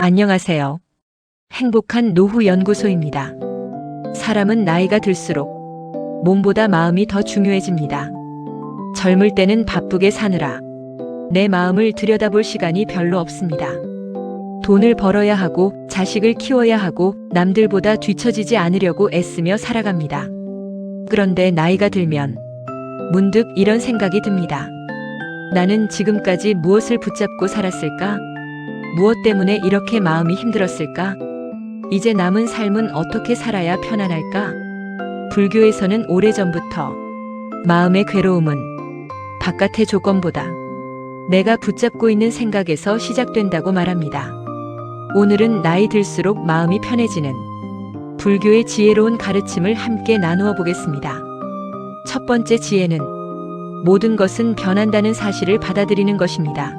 안녕하세요. 행복한 노후 연구소입니다. 사람은 나이가 들수록 몸보다 마음이 더 중요해집니다. 젊을 때는 바쁘게 사느라 내 마음을 들여다볼 시간이 별로 없습니다. 돈을 벌어야 하고 자식을 키워야 하고 남들보다 뒤처지지 않으려고 애쓰며 살아갑니다. 그런데 나이가 들면 문득 이런 생각이 듭니다. 나는 지금까지 무엇을 붙잡고 살았을까? 무엇 때문에 이렇게 마음이 힘들었을까? 이제 남은 삶은 어떻게 살아야 편안할까? 불교에서는 오래전부터 마음의 괴로움은 바깥의 조건보다 내가 붙잡고 있는 생각에서 시작된다고 말합니다. 오늘은 나이 들수록 마음이 편해지는 불교의 지혜로운 가르침을 함께 나누어 보겠습니다. 첫 번째 지혜는 모든 것은 변한다는 사실을 받아들이는 것입니다.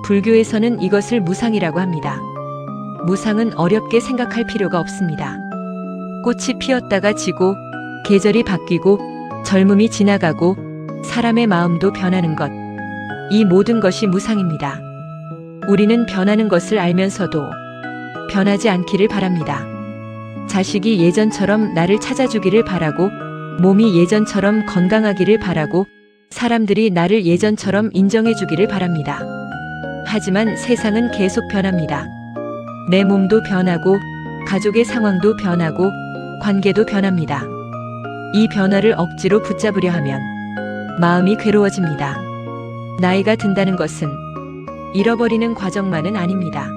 불교에서는 이것을 무상이라고 합니다. 무상은 어렵게 생각할 필요가 없습니다. 꽃이 피었다가 지고 계절이 바뀌고 젊음이 지나가고 사람의 마음도 변하는 것. 이 모든 것이 무상입니다. 우리는 변하는 것을 알면서도 변하지 않기를 바랍니다. 자식이 예전처럼 나를 찾아주기를 바라고 몸이 예전처럼 건강하기를 바라고 사람들이 나를 예전처럼 인정해주기를 바랍니다. 하지만 세상은 계속 변합니다. 내 몸도 변하고 가족의 상황도 변하고 관계도 변합니다. 이 변화를 억지로 붙잡으려 하면 마음이 괴로워집니다. 나이가 든다는 것은 잃어버리는 과정만은 아닙니다.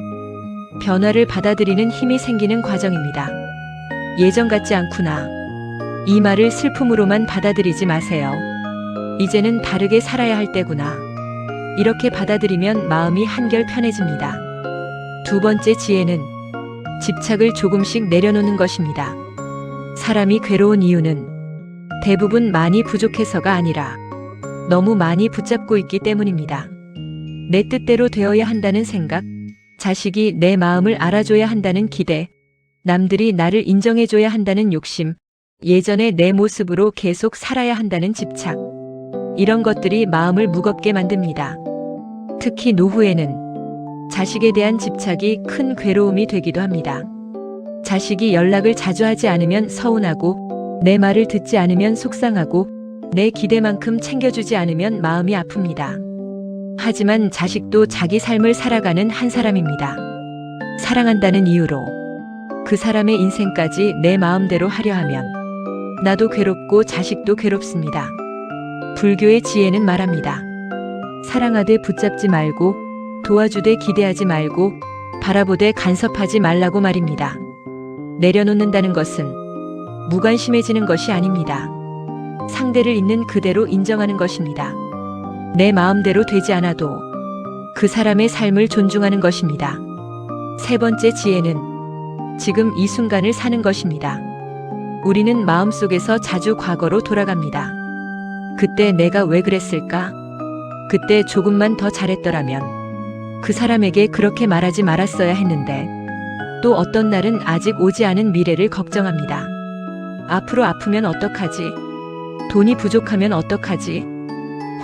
변화를 받아들이는 힘이 생기는 과정입니다. 예전 같지 않구나. 이 말을 슬픔으로만 받아들이지 마세요. 이제는 다르게 살아야 할 때구나. 이렇게 받아들이면 마음이 한결 편해집니다. 두 번째 지혜는 집착을 조금씩 내려놓는 것입니다. 사람이 괴로운 이유는 대부분 많이 부족해서가 아니라 너무 많이 붙잡고 있기 때문입니다. 내 뜻대로 되어야 한다는 생각, 자식이 내 마음을 알아줘야 한다는 기대, 남들이 나를 인정해줘야 한다는 욕심, 예전의 내 모습으로 계속 살아야 한다는 집착. 이런 것들이 마음을 무겁게 만듭니다. 특히 노후에는 자식에 대한 집착이 큰 괴로움이 되기도 합니다. 자식이 연락을 자주 하지 않으면 서운하고 내 말을 듣지 않으면 속상하고 내 기대만큼 챙겨주지 않으면 마음이 아픕니다. 하지만 자식도 자기 삶을 살아가는 한 사람입니다. 사랑한다는 이유로 그 사람의 인생까지 내 마음대로 하려 하면 나도 괴롭고 자식도 괴롭습니다. 불교의 지혜는 말합니다. 사랑하되 붙잡지 말고 도와주되 기대하지 말고 바라보되 간섭하지 말라고 말입니다. 내려놓는다는 것은 무관심해지는 것이 아닙니다. 상대를 있는 그대로 인정하는 것입니다. 내 마음대로 되지 않아도 그 사람의 삶을 존중하는 것입니다. 세 번째 지혜는 지금 이 순간을 사는 것입니다. 우리는 마음속에서 자주 과거로 돌아갑니다. 그때 내가 왜 그랬을까? 그때 조금만 더 잘했더라면 그 사람에게 그렇게 말하지 말았어야 했는데 또 어떤 날은 아직 오지 않은 미래를 걱정합니다. 앞으로 아프면 어떡하지? 돈이 부족하면 어떡하지?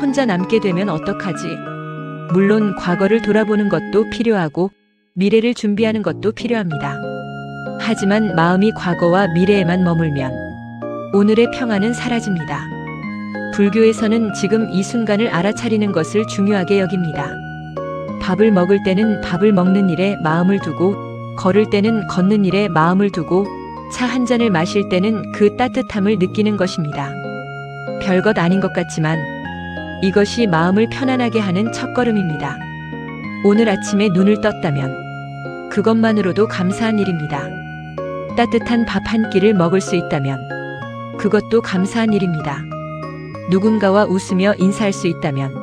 혼자 남게 되면 어떡하지? 물론 과거를 돌아보는 것도 필요하고 미래를 준비하는 것도 필요합니다. 하지만 마음이 과거와 미래에만 머물면 오늘의 평안은 사라집니다. 불교에서는 지금 이 순간을 알아차리는 것을 중요하게 여깁니다. 밥을 먹을 때는 밥을 먹는 일에 마음을 두고 걸을 때는 걷는 일에 마음을 두고 차 한 잔을 마실 때는 그 따뜻함을 느끼는 것입니다. 별것 아닌 것 같지만 이것이 마음을 편안하게 하는 첫걸음입니다. 오늘 아침에 눈을 떴다면 그것만으로도 감사한 일입니다. 따뜻한 밥 한 끼를 먹을 수 있다면 그것도 감사한 일입니다. 누군가와 웃으며 인사할 수 있다면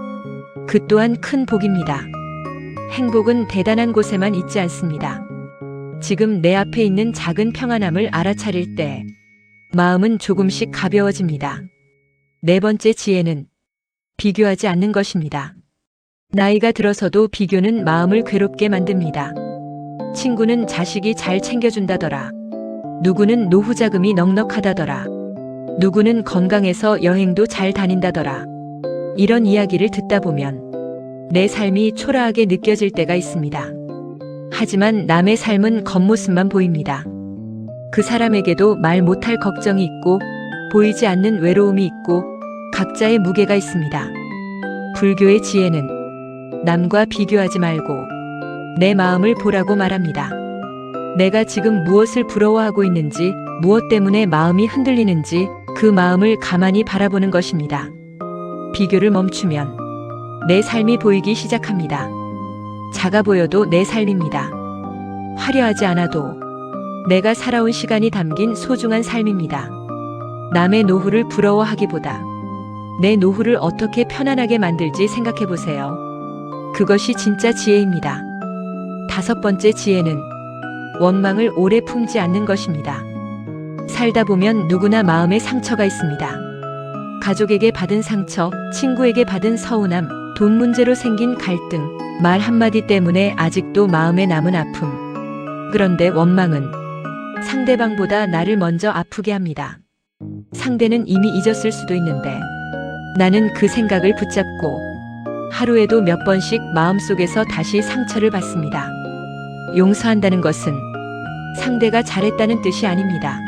그 또한 큰 복입니다. 행복은 대단한 곳에만 있지 않습니다. 지금 내 앞에 있는 작은 평안함을 알아차릴 때 마음은 조금씩 가벼워집니다. 네 번째 지혜는 비교하지 않는 것입니다. 나이가 들어서도 비교는 마음을 괴롭게 만듭니다. 친구는 자식이 잘 챙겨준다더라. 누구는 노후 자금이 넉넉하다더라. 누구는 건강해서 여행도 잘 다닌다더라. 이런 이야기를 듣다 보면 내 삶이 초라하게 느껴질 때가 있습니다. 하지만 남의 삶은 겉모습만 보입니다. 그 사람에게도 말 못할 걱정이 있고 보이지 않는 외로움이 있고 각자의 무게가 있습니다. 불교의 지혜는 남과 비교하지 말고 내 마음을 보라고 말합니다. 내가 지금 무엇을 부러워하고 있는지, 무엇 때문에 마음이 흔들리는지 그 마음을 가만히 바라보는 것입니다. 비교를 멈추면 내 삶이 보이기 시작합니다. 작아 보여도 내 삶입니다. 화려하지 않아도 내가 살아온 시간이 담긴 소중한 삶입니다. 남의 노후를 부러워하기보다 내 노후를 어떻게 편안하게 만들지 생각해 보세요. 그것이 진짜 지혜입니다. 5번째 지혜는 원망을 오래 품지 않는 것입니다. 살다 보면 누구나 마음에 상처가 있습니다. 가족에게 받은 상처, 친구에게 받은 서운함, 돈 문제로 생긴 갈등, 말 한마디 때문에 아직도 마음에 남은 아픔. 그런데 원망은 상대방보다 나를 먼저 아프게 합니다. 상대는 이미 잊었을 수도 있는데 나는 그 생각을 붙잡고 하루에도 몇 번씩 마음속에서 다시 상처를 받습니다. 용서한다는 것은 상대가 잘했다는 뜻이 아닙니다.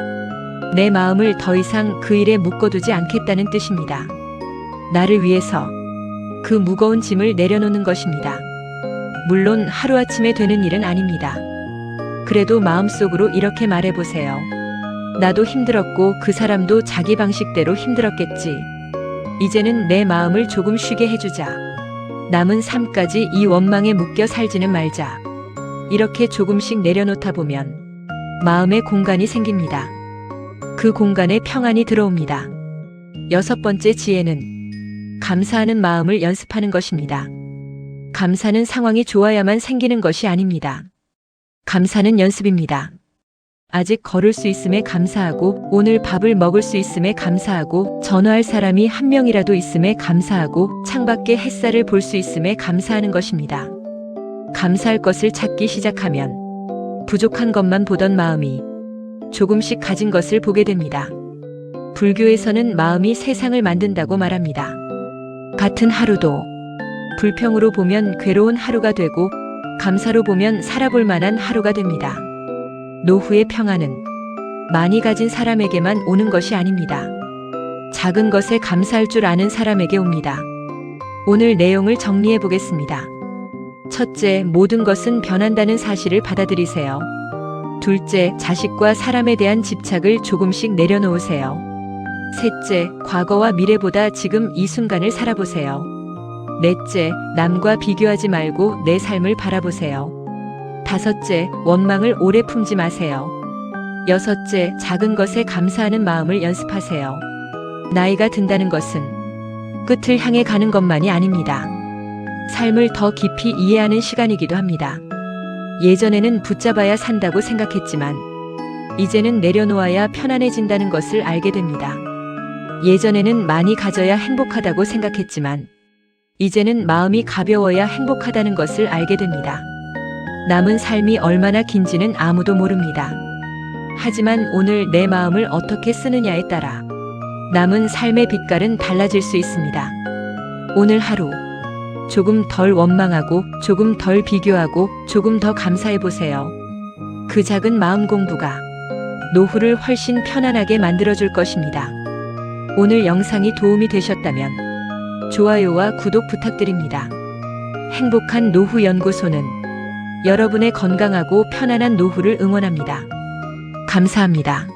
내 마음을 더 이상 그 일에 묶어두지 않겠다는 뜻입니다. 나를 위해서 그 무거운 짐을 내려놓는 것입니다. 물론 하루아침에 되는 일은 아닙니다. 그래도 마음속으로 이렇게 말해보세요. 나도 힘들었고 그 사람도 자기 방식대로 힘들었겠지. 이제는 내 마음을 조금 쉬게 해주자. 남은 삶까지 이 원망에 묶여 살지는 말자. 이렇게 조금씩 내려놓다 보면 마음의 공간이 생깁니다. 그 공간에 평안이 들어옵니다. 6번째 지혜는 감사하는 마음을 연습하는 것입니다. 감사는 상황이 좋아야만 생기는 것이 아닙니다. 감사는 연습입니다. 아직 걸을 수 있음에 감사하고, 오늘 밥을 먹을 수 있음에 감사하고, 전화할 사람이 한 명이라도 있음에 감사하고, 창밖에 햇살을 볼 수 있음에 감사하는 것입니다. 감사할 것을 찾기 시작하면 부족한 것만 보던 마음이 조금씩 가진 것을 보게 됩니다. 불교에서는 마음이 세상을 만든다고 말합니다. 같은 하루도 불평으로 보면 괴로운 하루가 되고 감사로 보면 살아볼 만한 하루가 됩니다. 노후의 평안은 많이 가진 사람에게만 오는 것이 아닙니다. 작은 것에 감사할 줄 아는 사람에게 옵니다. 오늘 내용을 정리해 보겠습니다. 첫째, 모든 것은 변한다는 사실을 받아들이세요. 둘째, 자식과 사람에 대한 집착을 조금씩 내려놓으세요. 셋째, 과거와 미래보다 지금 이 순간을 살아보세요. 넷째, 남과 비교하지 말고 내 삶을 바라보세요. 다섯째, 원망을 오래 품지 마세요. 여섯째, 작은 것에 감사하는 마음을 연습하세요. 나이가 든다는 것은 끝을 향해 가는 것만이 아닙니다. 삶을 더 깊이 이해하는 시간이기도 합니다. 예전에는 붙잡아야 산다고 생각했지만 이제는 내려놓아야 편안해진다는 것을 알게 됩니다. 예전에는 많이 가져야 행복하다고 생각했지만 이제는 마음이 가벼워야 행복하다는 것을 알게 됩니다. 남은 삶이 얼마나 긴지는 아무도 모릅니다. 하지만 오늘 내 마음을 어떻게 쓰느냐에 따라 남은 삶의 빛깔은 달라질 수 있습니다. 오늘 하루 조금 덜 원망하고 조금 덜 비교하고 조금 더 감사해 보세요. 그 작은 마음 공부가 노후를 훨씬 편안하게 만들어줄 것입니다. 오늘 영상이 도움이 되셨다면 좋아요와 구독 부탁드립니다. 행복한 노후 연구소는 여러분의 건강하고 편안한 노후를 응원합니다. 감사합니다.